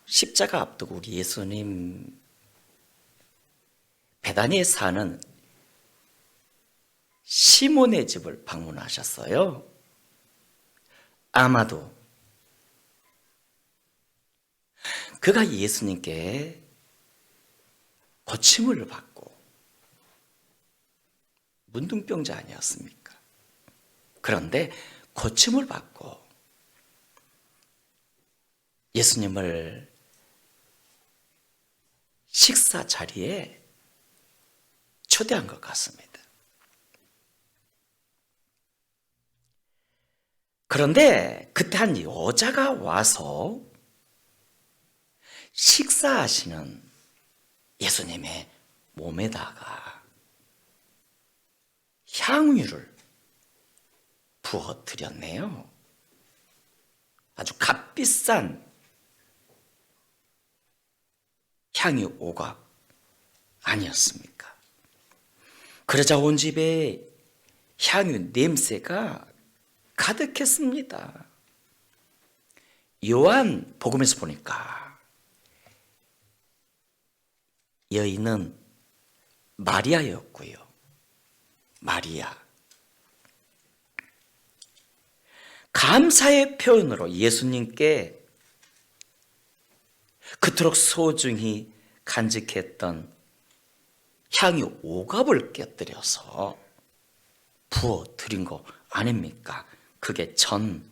십자가 앞두고 우리 예수님 베다니에 사는 시몬의 집을 방문하셨어요. 아마도 그가 예수님께 고침을 받고 문둥병자 아니었습니까? 그런데 고침을 받고 예수님을 식사 자리에 초대한 것 같습니다. 그런데 그때 한 여자가 와서 식사하시는 예수님의 몸에다가 향유를 부어드렸네요. 아주 값비싼 향유 오각 아니었습니까? 그러자 온 집에 향유 냄새가 가득했습니다. 요한 복음에서 보니까 여인은 마리아였고요. 마리아. 감사의 표현으로 예수님께 그토록 소중히 간직했던 향유 오갑을 곁들여서 부어드린 거 아닙니까? 그게 전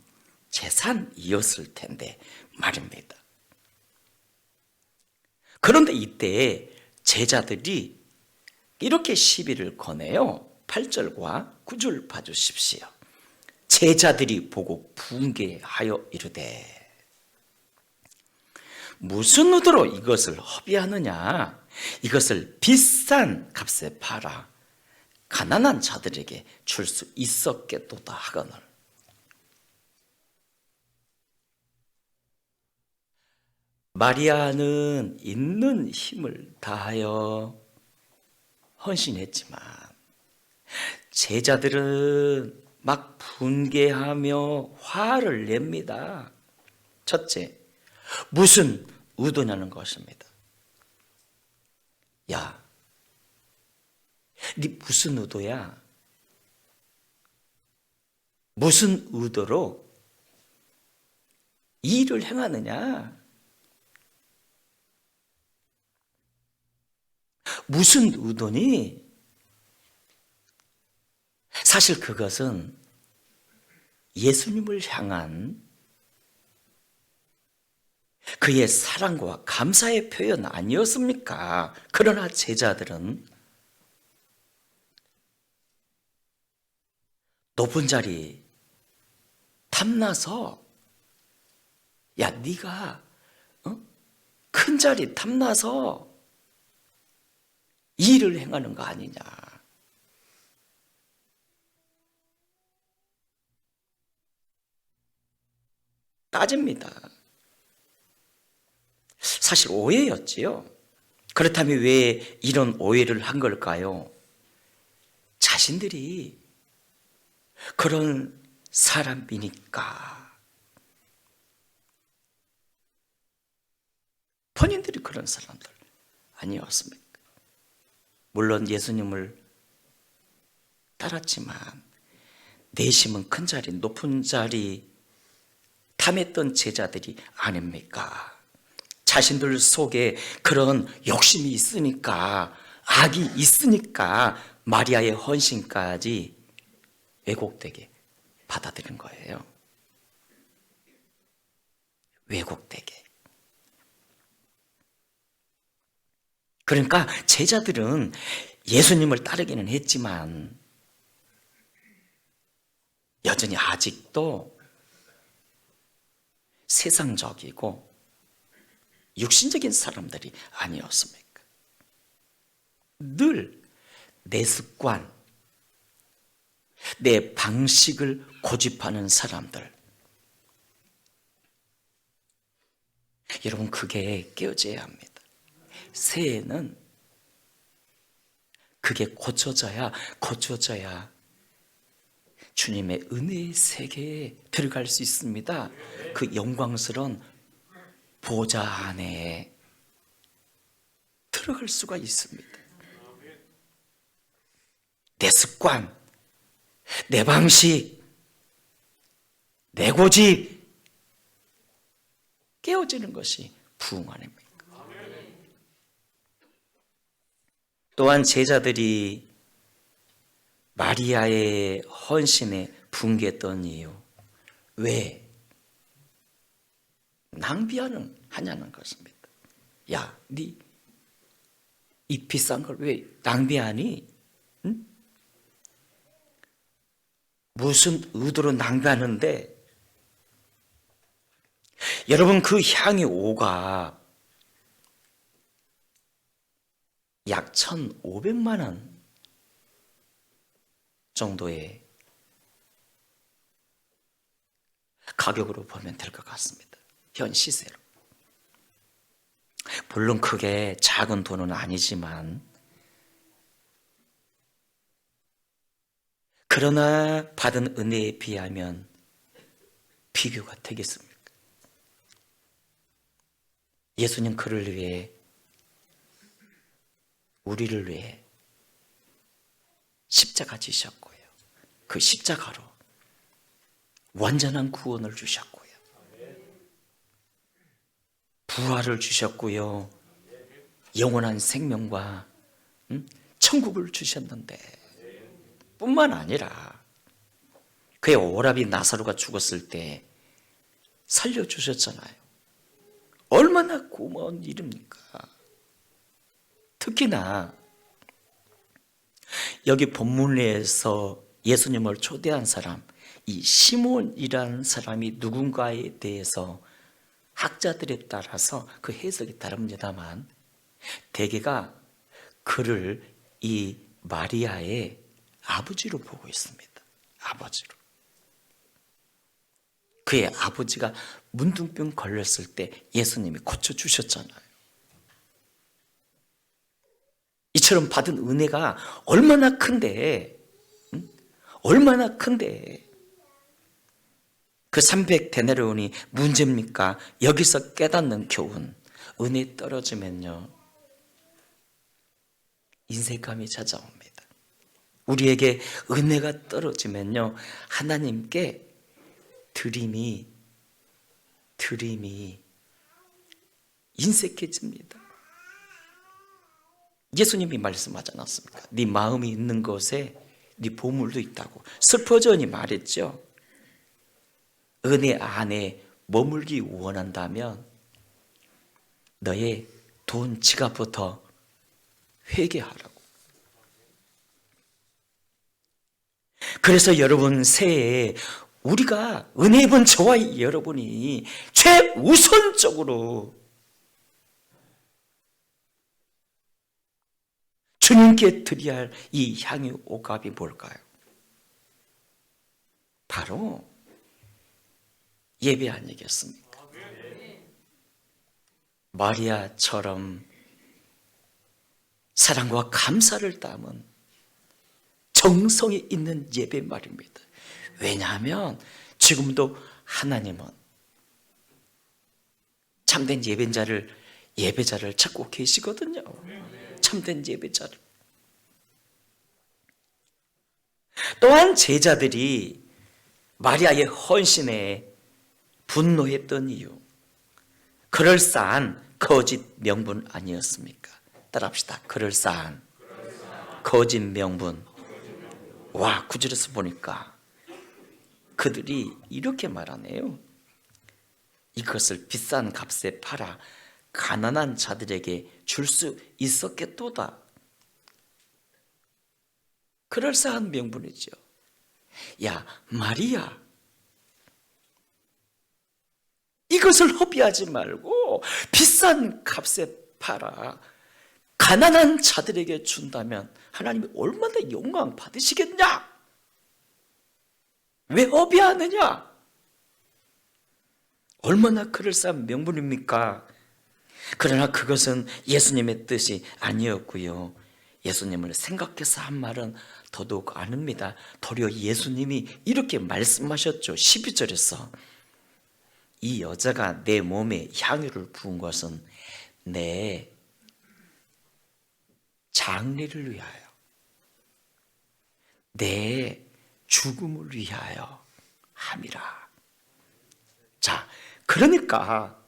재산이었을 텐데 말입니다. 그런데 이때 제자들이 이렇게 시비를 거네요. 8절과 9절 봐주십시오. 제자들이 보고 분개하여 이르되 무슨 의도로 이것을 허비하느냐? 이것을 비싼 값에 팔아 가난한 자들에게 줄 수 있었겠도다 하거늘. 마리아는 있는 힘을 다하여 헌신했지만 제자들은 막 분개하며 화를 냅니다. 첫째, 무슨 의도냐는 것입니다. 야, 네 무슨 의도야? 무슨 의도로 이 일을 행하느냐? 무슨 의도니? 사실 그것은 예수님을 향한 그의 사랑과 감사의 표현 아니었습니까? 그러나 제자들은 높은 자리 탐나서 야 네가 큰 자리 탐나서 이 일을 행하는 거 아니냐. 따집니다. 사실 오해였지요. 그렇다면 왜 이런 오해를 한 걸까요? 자신들이 그런 사람이니까. 본인들이 그런 사람들 아니었습니까? 물론 예수님을 따랐지만 내심은 큰 자리, 높은 자리 탐했던 제자들이 아닙니까? 자신들 속에 그런 욕심이 있으니까, 악이 있으니까 마리아의 헌신까지 왜곡되게 받아들인 거예요. 왜곡되게. 그러니까 제자들은 예수님을 따르기는 했지만 여전히 아직도 세상적이고 육신적인 사람들이 아니었습니까? 늘 내 습관, 내 방식을 고집하는 사람들. 여러분, 그게 깨어져야 합니다. 새해는 그게 고쳐져야 주님의 은혜의 세계에 들어갈 수 있습니다. 그 영광스러운 보좌 안에 들어갈 수가 있습니다. 내 습관, 내 방식, 내 고집 깨어지는 것이 부흥 아닙니까? 또한 제자들이 마리아의 헌신에 붕괴했던 이유, 왜 낭비하냐는 것입니다. 야, 네 이 비싼 걸 왜 낭비하니? 응? 무슨 의도로 낭비하는데? 여러분, 그 향이 오가 약 1,500만 원 정도의 가격으로 보면 될 것 같습니다. 현 시세로. 물론 크게 작은 돈은 아니지만, 그러나 받은 은혜에 비하면 비교가 되겠습니까? 예수님 그를 위해, 우리를 위해 십자가 지셨고요. 그 십자가로 완전한 구원을 주셨고요. 부활을 주셨고요. 영원한 생명과 천국을 주셨는데, 뿐만 아니라 그의 오라비 나사로가 죽었을 때 살려주셨잖아요. 얼마나 고마운 일입니까? 특히나 여기 본문에서 예수님을 초대한 사람, 이 시몬이라는 사람이 누군가에 대해서 학자들에 따라서 그 해석이 다릅니다만, 대개가 그를 이 마리아의 아버지로 보고 있습니다. 아버지로. 그의 아버지가 문둥병 걸렸을 때 예수님이 고쳐주셨잖아요. 이처럼 받은 은혜가 얼마나 큰데, 얼마나 큰데, 그 300데나리온이 문제입니까? 여기서 깨닫는 교훈, 은혜 떨어지면요, 인색감이 찾아옵니다. 우리에게 은혜가 떨어지면요, 하나님께 드림이 인색해집니다. 예수님이 말씀하지 않았습니까? 네 마음이 있는 곳에 네 보물도 있다고. 스포전이 말했죠. 은혜 안에 머물기 원한다면 너의 돈 지갑부터 회개하라고. 그래서 여러분, 새해에 우리가 은혜 입은 저와 여러분이 최우선적으로 주님께 드려야 할 이 향유 옥합이 뭘까요? 바로 예배 아니겠습니까? 마리아처럼 사랑과 감사를 담은 정성이 있는 예배 말입니다. 왜냐하면 지금도 하나님은 참된 예배자를 찾고 계시거든요. 참된 예배자를. 또한 제자들이 마리아의 헌신에 분노했던 이유, 그럴싸한 거짓 명분 아니었습니까? 따라합시다. 그럴싸한 거짓 명분. 와, 구절에서 보니까 그들이 이렇게 말하네요. 이것을 비싼 값에 팔아 가난한 자들에게 줄 수 있었겠도다. 그럴싸한 명분이죠. 야, 마리아, 이것을 허비하지 말고 비싼 값에 팔아 가난한 자들에게 준다면 하나님이 얼마나 영광 받으시겠냐? 왜 허비하느냐? 얼마나 그럴싸한 명분입니까? 그러나 그것은 예수님의 뜻이 아니었고요, 예수님을 생각해서 한 말은 더더욱 아닙니다. 도리어 예수님이 이렇게 말씀하셨죠. 12절에서 이 여자가 내 몸에 향유를 부은 것은 내 장례를 위하여, 내 죽음을 위하여 함이라. 자, 그러니까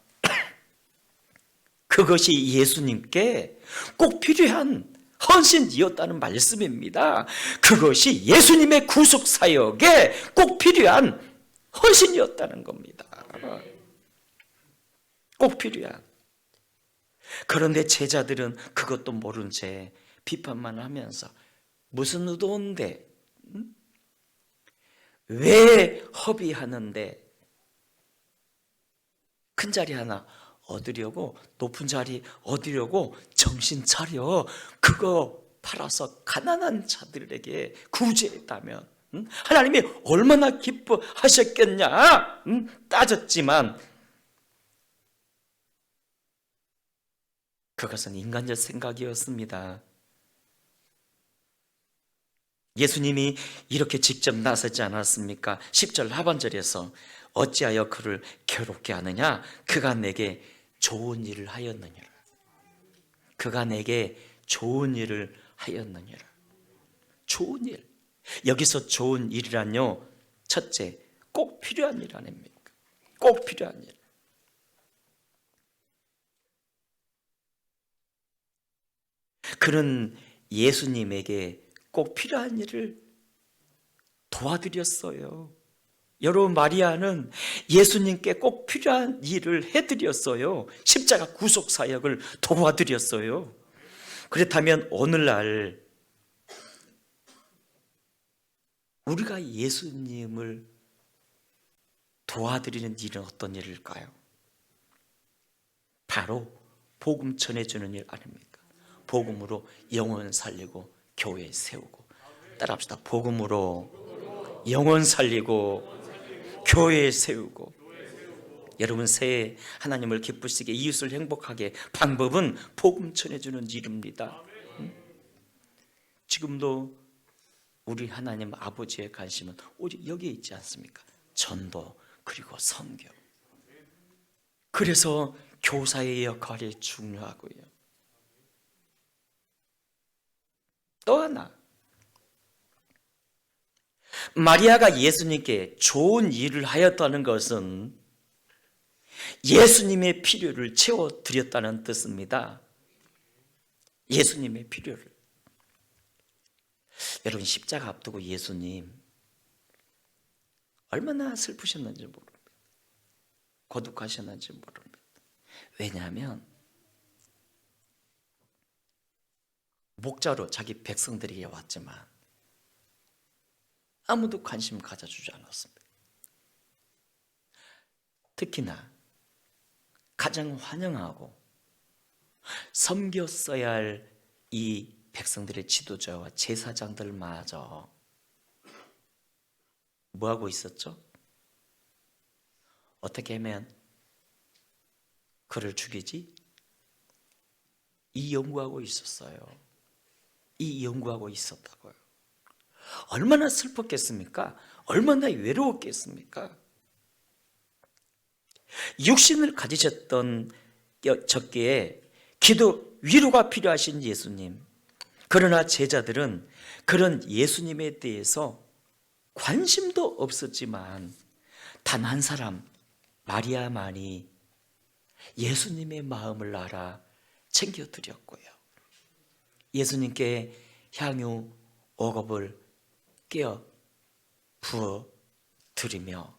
그것이 예수님께 꼭 필요한 헌신이었다는 말씀입니다. 그것이 예수님의 구속 사역에 꼭 필요한 헌신이었다는 겁니다. 꼭 필요한. 그런데 제자들은 그것도 모른 채 비판만 하면서 무슨 의도인데, 왜 허비하는데 큰 자리 하나 얻으려고, 높은 자리 얻으려고 정신 차려. 그거 팔아서 가난한 자들에게 구제했다면 하나님이 얼마나 기뻐하셨겠냐 따졌지만 그것은 인간적 생각이었습니다. 예수님이 이렇게 직접 나서지 않았습니까? 10절 하반절에서 어찌하여 그를 괴롭게 하느냐? 그가 내게 좋은 일을 하였느니라. 그가 내게 좋은 일을 하였느니라. 좋은 일. 여기서 좋은 일이란요, 첫째, 꼭 필요한 일 아닙니까? 꼭 필요한 일. 그는 예수님에게 꼭 필요한 일을 도와드렸어요. 여러분, 마리아는 예수님께 꼭 필요한 일을 해드렸어요. 십자가 구속 사역을 도와드렸어요. 그렇다면 오늘날 우리가 예수님을 도와드리는 일은 어떤 일일까요? 바로 복음 전해주는 일 아닙니까? 복음으로 영혼 살리고 교회 세우고. 따라합시다. 복음으로 영혼 살리고 교회 세우고. 여러분, 새해 하나님을 기쁘시게, 이웃을 행복하게 방법은 복음 전해주는 일입니다. 지금도 우리 하나님 아버지의 관심은 오직 여기에 있지 않습니까? 전도 그리고 선교. 그래서 교사의 역할이 중요하고요. 또 하나, 마리아가 예수님께 좋은 일을 하였다는 것은 예수님의 필요를 채워드렸다는 뜻입니다. 예수님의 필요를. 여러분, 십자가 앞두고 예수님 얼마나 슬프셨는지 모릅니다. 고독하셨는지 모릅니다. 왜냐하면 목자로 자기 백성들에게 왔지만 아무도 관심 가져주지 않았습니다. 특히나 가장 환영하고 섬겼어야 할 이 백성들의 지도자와 제사장들마저 뭐하고 있었죠? 어떻게 하면 그를 죽이지? 이 연구하고 있었어요. 이 연구하고 있었다고요. 얼마나 슬펐겠습니까? 얼마나 외로웠겠습니까? 육신을 가지셨던 적기에 기도 위로가 필요하신 예수님. 그러나 제자들은 그런 예수님에 대해서 관심도 없었지만 단 한 사람, 마리아만이 예수님의 마음을 알아 챙겨드렸고요. 예수님께 향유 5겁을 깨어 부어 드리며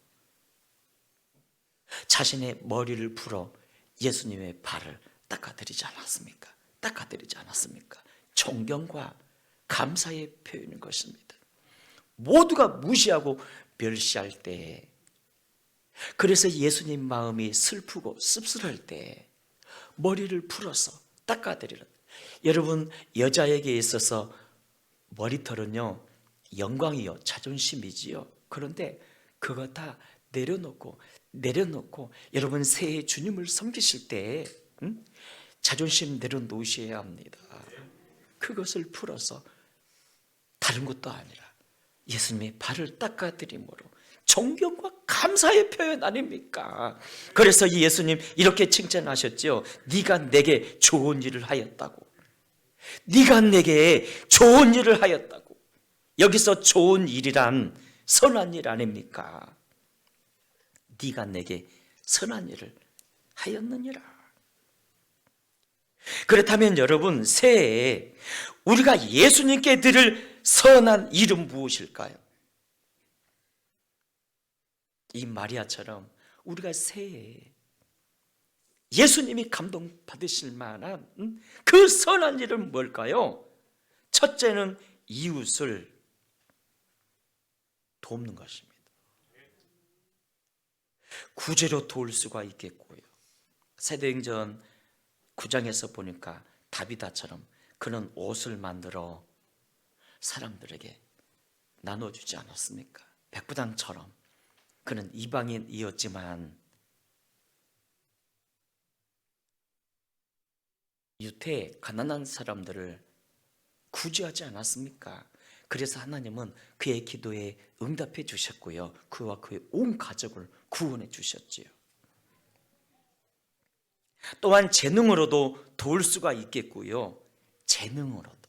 자신의 머리를 풀어 예수님의 발을 닦아드리지 않았습니까? 닦아드리지 않았습니까? 존경과 감사의 표현인 것입니다. 모두가 무시하고 멸시할 때, 그래서 예수님 마음이 슬프고 씁쓸할 때 머리를 풀어서 닦아드리는. 여러분, 여자에게 있어서 머리털은요, 영광이요, 자존심이지요. 그런데 그거 다 내려놓고 여러분 새해 주님을 섬기실 때 자존심 내려놓으셔야 합니다. 그것을 풀어서 다른 것도 아니라 예수님이 발을 닦아드림으로 존경과 감사의 표현 아닙니까? 그래서 이 예수님 이렇게 칭찬하셨죠. 네가 내게 좋은 일을 하였다고. 네가 내게 좋은 일을 하였다고. 여기서 좋은 일이란 선한 일 아닙니까? 네가 내게 선한 일을 하였느니라. 그렇다면 여러분, 새해에 우리가 예수님께 드릴 선한 일은 무엇일까요? 이 마리아처럼 우리가 새해에 예수님이 감동받으실 만한 그 선한 일은 뭘까요? 첫째는 이웃을 돕는 것입니다. 구제로 도울 수가 있겠고요. 사도행전 9장에서 보니까 다비다처럼 그는 옷을 만들어 사람들에게 나눠주지 않았습니까? 백부장처럼 그는 이방인이었지만 유태 가난한 사람들을 구제하지 않았습니까? 그래서 하나님은 그의 기도에 응답해 주셨고요, 그와 그의 온 가족을 구원해 주셨지요. 또한 재능으로도 도울 수가 있겠고요, 재능으로도,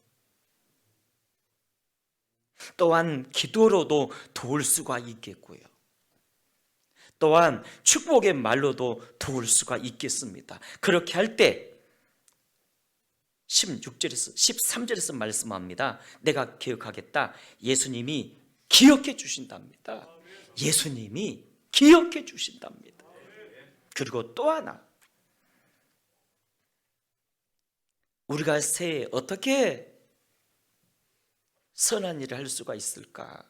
또한 기도로도 도울 수가 있겠고요, 또한 축복의 말로도 도울 수가 있겠습니다. 그렇게 할 때 16절에서 13절에서 말씀합니다. 내가 기억하겠다. 예수님이 기억해 주신답니다. 예수님이 기억해 주신답니다. 그리고 또 하나, 우리가 새해 어떻게 선한 일을 할 수가 있을까?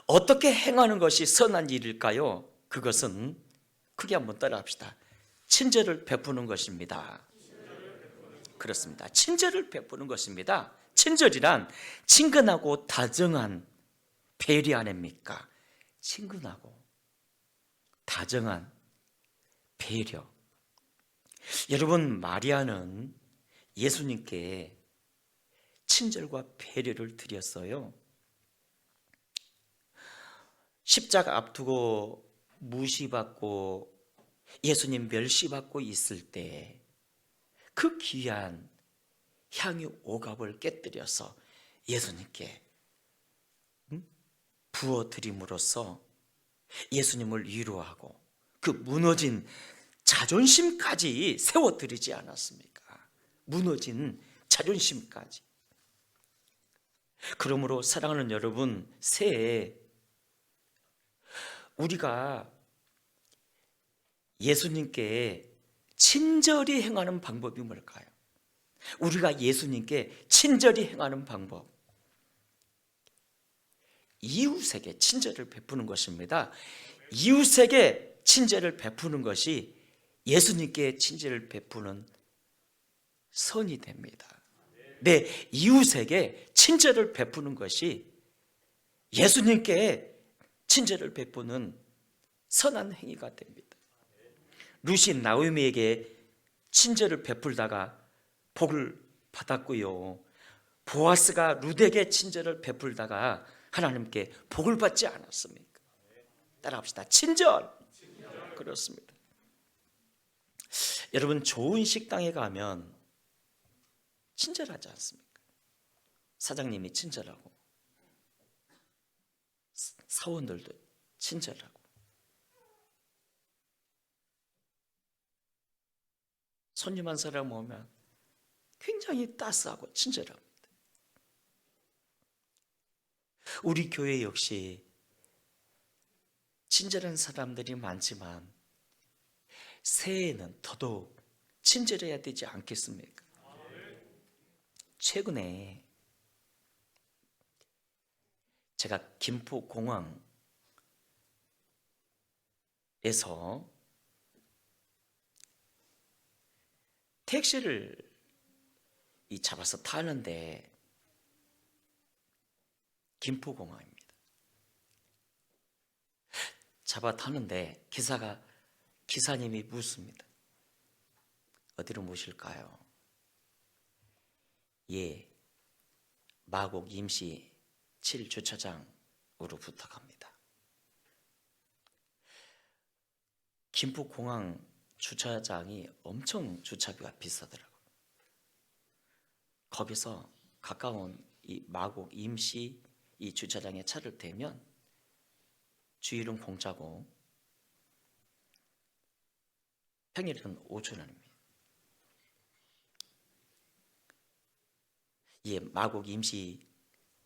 어떻게 행하는 것이 선한 일일까요? 그것은 크게 한번 따라합시다. 친절을 베푸는 것입니다. 그렇습니다. 친절을 베푸는 것입니다. 친절이란 친근하고 다정한 배려 아닙니까? 친근하고 다정한 배려. 여러분, 마리아는 예수님께 친절과 배려를 드렸어요. 십자가 앞두고 무시받고 예수님 멸시받고 있을 때 그 귀한 향유 오갑을 깨뜨려서 예수님께 부어드림으로써 예수님을 위로하고 그 무너진 자존심까지 세워드리지 않았습니까? 무너진 자존심까지. 그러므로 사랑하는 여러분, 새해에 우리가 예수님께 친절히 행하는 방법이 뭘까요? 우리가 예수님께 친절히 행하는 방법, 이웃에게 친절을 베푸는 것입니다. 이웃에게 친절을 베푸는 것이 예수님께 친절을 베푸는 선이 됩니다. 내 이웃에게 친절을 베푸는 것이 예수님께 친절을 베푸는 선한 행위가 됩니다. 룻이 나오미에게 친절을 베풀다가 복을 받았고요, 보아스가 룻에게 친절을 베풀다가 하나님께 복을 받지 않았습니까? 따라합시다. 친절. 그렇습니다. 여러분, 좋은 식당에 가면 친절하지 않습니까? 사장님이 친절하고 사원들도 친절하고, 손님 한 사람 오면 굉장히 따스하고 친절합니다. 우리 교회 역시 친절한 사람들이 많지만 새해에는 더더욱 친절해야 되지 않겠습니까? 최근에 제가 김포공항에서 택시를 잡아서 타는데, 김포공항입니다. 잡아 타는데 기사님이 묻습니다. 어디로 모실까요? 예, 마곡 임시 7주차장으로 부탁합니다. 김포공항 주차장이 엄청 주차비가 비싸더라고요. 거기서 가까운 이 마곡 임시 이 주차장에 차를 대면 주일은 공짜고 평일은 5,000원입니다. 예, 마곡 임시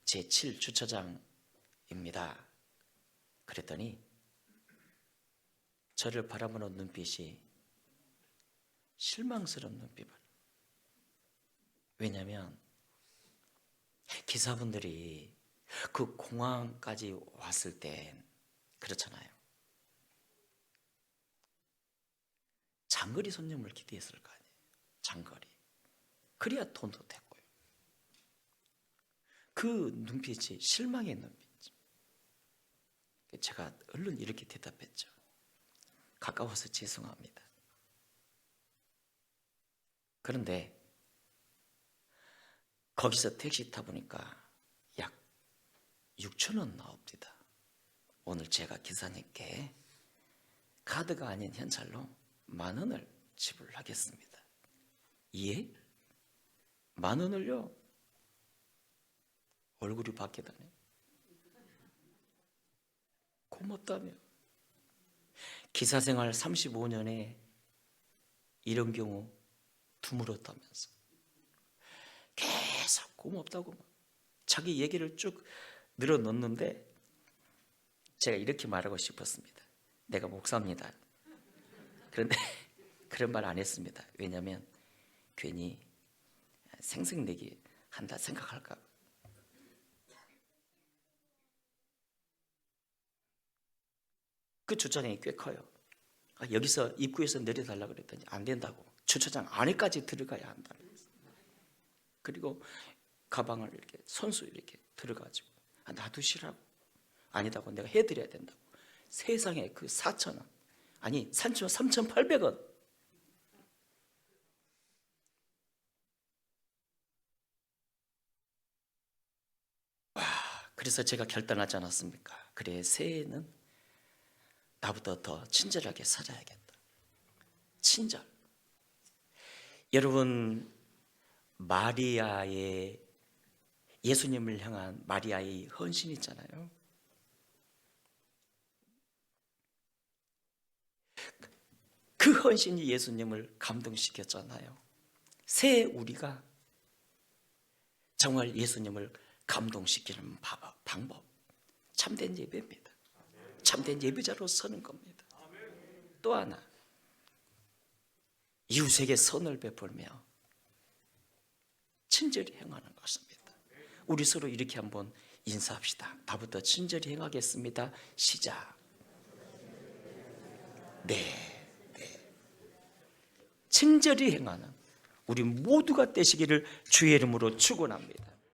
제7주차장입니다. 그랬더니 저를 바라보는 눈빛이 실망스러운 눈빛을. 왜냐하면 기사분들이 그 공항까지 왔을 땐 그렇잖아요. 장거리 손님을 기대했을 거 아니에요. 장거리. 그래야 돈도 됐고요. 그 눈빛이 실망의 눈빛. 제가 얼른 이렇게 대답했죠. 가까워서 죄송합니다. 그런데 거기서 택시 타보니까 약 6,000원 나옵니다. 오늘 제가 기사님께 카드가 아닌 현찰로 10,000원을 지불하겠습니다. 예? 10,000원을요? 얼굴이 바뀌다네. 고맙다며. 기사생활 35년에 이런 경우 드물었다면서 계속 고맙다고 자기 얘기를 쭉 늘어놓는데 제가 이렇게 말하고 싶었습니다. 내가 목사입니다. 그런데 그런 말 안 했습니다. 왜냐하면 괜히 생색내기 한다 생각할까. 그 주차장이 꽤 커요. 여기서 입구에서 내려달라고 그랬더니 안 된다고. 주차장 안에까지 들어가야 한다는 거예요. 그리고 가방을 이렇게 손수 이렇게 들어가지고 놔두시라고. 아니다고 내가 해드려야 된다고. 세상에 그 4,000원 아니 3,800원. 와, 그래서 제가 결단하지 않았습니까? 그래, 새해에는 나보다 더 친절하게 살아야겠다. 친절. 여러분, 마리아의 예수님을 향한 마리아의 헌신 있잖아요. 그 헌신이 예수님을 감동시켰잖아요. 새 우리가 정말 예수님을 감동시키는 방법, 참된 예배입니다. 참된 예배자로 서는 겁니다. 또 하나, 이웃에게 선을 베풀며 친절히 행하는 것입니다. 우리 서로 이렇게 한번 인사합시다. 나부터 친절히 행하겠습니다. 시작. 네. 친절히 행하는 우리 모두가 되시기를 주의 이름으로 축원합니다.